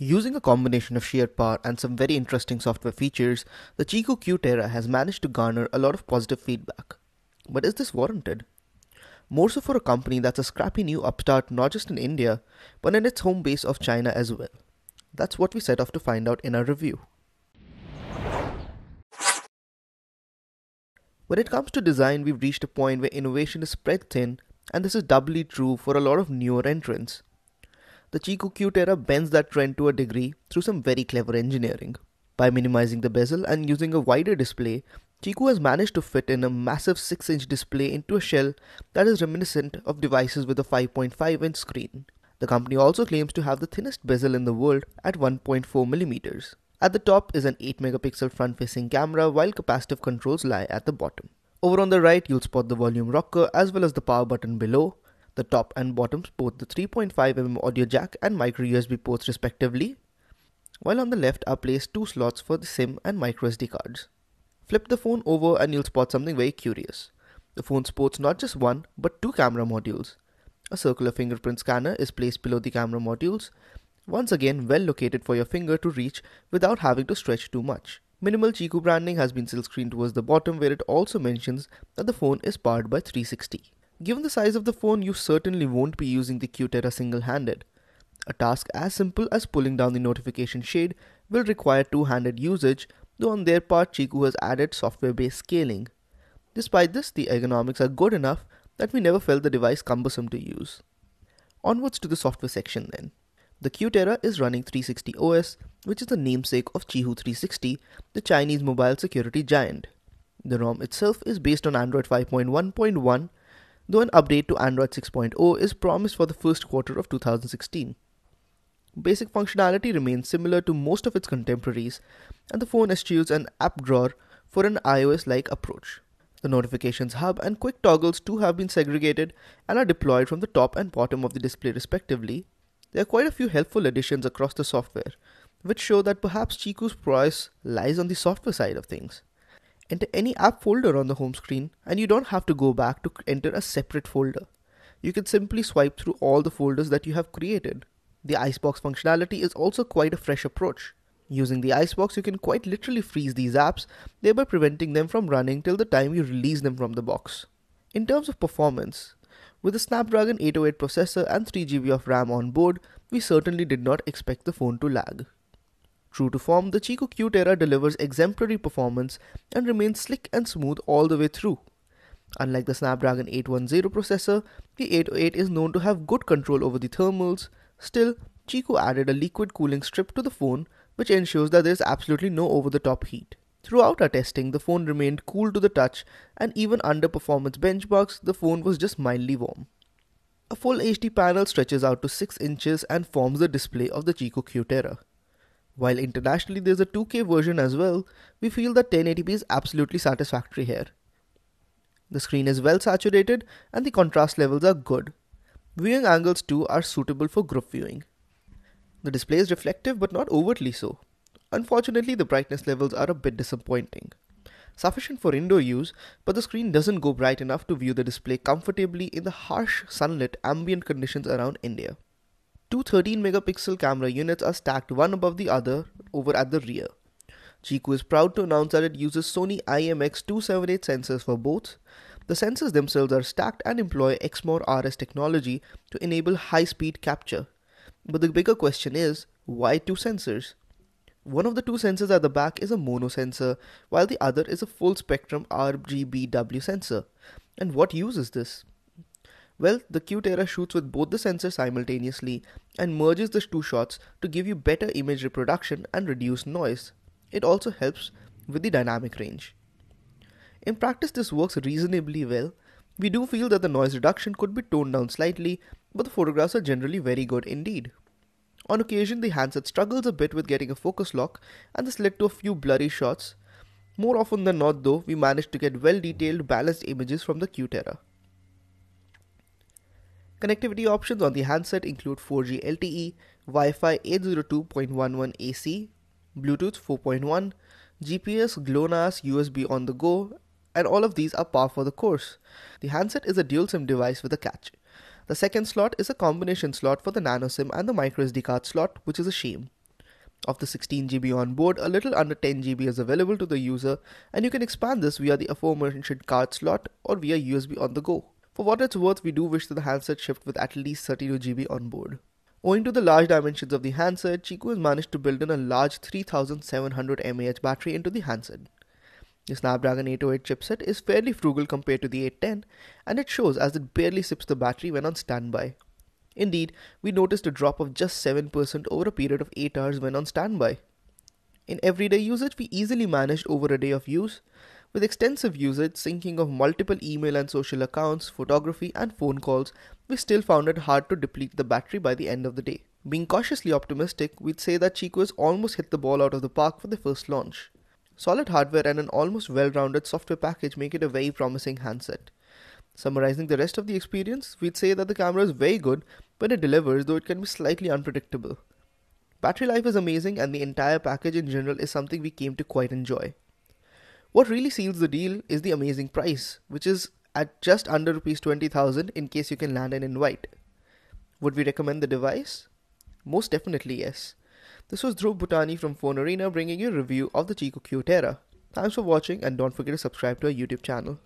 Using a combination of sheer power and some very interesting software features, the QiKu Terra has managed to garner a lot of positive feedback. But is this warranted? More so for a company that's a scrappy new upstart not just in India, but in its home base of China as well. That's what we set off to find out in our review. When it comes to design, we've reached a point where innovation is spread thin, and this is doubly true for a lot of newer entrants. The QiKu Terra bends that trend to a degree through some very clever engineering. By minimizing the bezel and using a wider display, QiKu has managed to fit in a massive 6-inch display into a shell that is reminiscent of devices with a 5.5-inch screen. The company also claims to have the thinnest bezel in the world at 1.4mm. At the top is an 8-megapixel front-facing camera, while capacitive controls lie at the bottom. Over on the right, you'll spot the volume rocker as well as the power button below. The top and bottom sport the 3.5mm audio jack and micro USB ports respectively, while on the left are placed two slots for the SIM and micro SD cards. Flip the phone over and you'll spot something very curious. The phone sports not just one but two camera modules. A circular fingerprint scanner is placed below the camera modules, once again well located for your finger to reach without having to stretch too much. Minimal QiKu branding has been silkscreened towards the bottom, where it also mentions that the phone is powered by 360. Given the size of the phone, you certainly won't be using the QiKu Terra single-handed. A task as simple as pulling down the notification shade will require two-handed usage, though on their part QiKu has added software-based scaling. Despite this, the ergonomics are good enough that we never felt the device cumbersome to use. Onwards to the software section then. The QiKu Terra is running 360 OS, which is the namesake of QiKu 360, the Chinese mobile security giant. The ROM itself is based on Android 5.1.1, though an update to Android 6.0 is promised for the first quarter of 2016. Basic functionality remains similar to most of its contemporaries, and the phone eschews an app drawer for an iOS-like approach. The notifications hub and quick toggles too have been segregated and are deployed from the top and bottom of the display respectively. There are quite a few helpful additions across the software, which show that perhaps QiKu's prowess lies on the software side of things. Enter any app folder on the home screen and you don't have to go back to enter a separate folder. You can simply swipe through all the folders that you have created. The Icebox functionality is also quite a fresh approach. Using the Icebox, you can quite literally freeze these apps, thereby preventing them from running till the time you release them from the box. In terms of performance, with a Snapdragon 808 processor and 3GB of RAM on board, we certainly did not expect the phone to lag. True to form, the QiKu Terra delivers exemplary performance and remains slick and smooth all the way through. Unlike the Snapdragon 810 processor, the 808 is known to have good control over the thermals. Still, QiKu added a liquid cooling strip to the phone, which ensures that there is absolutely no over-the-top heat. Throughout our testing, the phone remained cool to the touch, and even under performance benchmarks, the phone was just mildly warm. A full HD panel stretches out to 6 inches and forms the display of the QiKu Terra. While internationally there's a 2K version as well, we feel that 1080p is absolutely satisfactory here. The screen is well saturated and the contrast levels are good. Viewing angles too are suitable for group viewing. The display is reflective but not overtly so. Unfortunately, the brightness levels are a bit disappointing. Sufficient for indoor use, but the screen doesn't go bright enough to view the display comfortably in the harsh sunlit ambient conditions around India. Two 13-megapixel camera units are stacked one above the other over at the rear. QiKu is proud to announce that it uses Sony IMX278 sensors for both. The sensors themselves are stacked and employ XMOR RS technology to enable high-speed capture. But the bigger question is, why two sensors? One of the two sensors at the back is a mono sensor, while the other is a full-spectrum RGBW sensor. And what use is this? Well, the QiKu Terra shoots with both the sensors simultaneously and merges the two shots to give you better image reproduction and reduce noise. It also helps with the dynamic range. In practice, this works reasonably well. We do feel that the noise reduction could be toned down slightly, but the photographs are generally very good indeed. On occasion, the handset struggles a bit with getting a focus lock, and this led to a few blurry shots. More often than not though, we managed to get well-detailed, balanced images from the QiKu Terra. Connectivity options on the handset include 4G LTE, Wi-Fi 802.11 AC, Bluetooth 4.1, GPS, GLONASS, USB on the go, and all of these are par for the course. The handset is a dual SIM device with a catch. The second slot is a combination slot for the nano SIM and the microSD card slot, which is a shame. Of the 16 GB on board, a little under 10 GB is available to the user, and you can expand this via the aforementioned card slot or via USB on the go. For what it's worth, we do wish that the handset shipped with at least 32 GB on board. Owing to the large dimensions of the handset, QiKu has managed to build in a large 3700 mAh battery into the handset. The Snapdragon 808 chipset is fairly frugal compared to the 810, and it shows as it barely sips the battery when on standby. Indeed, we noticed a drop of just 7% over a period of 8 hours when on standby. In everyday usage, we easily managed over a day of use. With extensive usage, syncing of multiple email and social accounts, photography, and phone calls, we still found it hard to deplete the battery by the end of the day. Being cautiously optimistic, we'd say that QiKu has almost hit the ball out of the park for the first launch. Solid hardware and an almost well-rounded software package make it a very promising handset. Summarizing the rest of the experience, we'd say that the camera is very good when it delivers, though it can be slightly unpredictable. Battery life is amazing, and the entire package in general is something we came to quite enjoy. What really seals the deal is the amazing price, which is at just under ₹20,000 in case you can land an invite. Would we recommend the device? Most definitely yes. This was Dhruv Bhutani from Fonearena bringing you a review of the QiKu Terra. Thanks for watching, and don't forget to subscribe to our YouTube channel.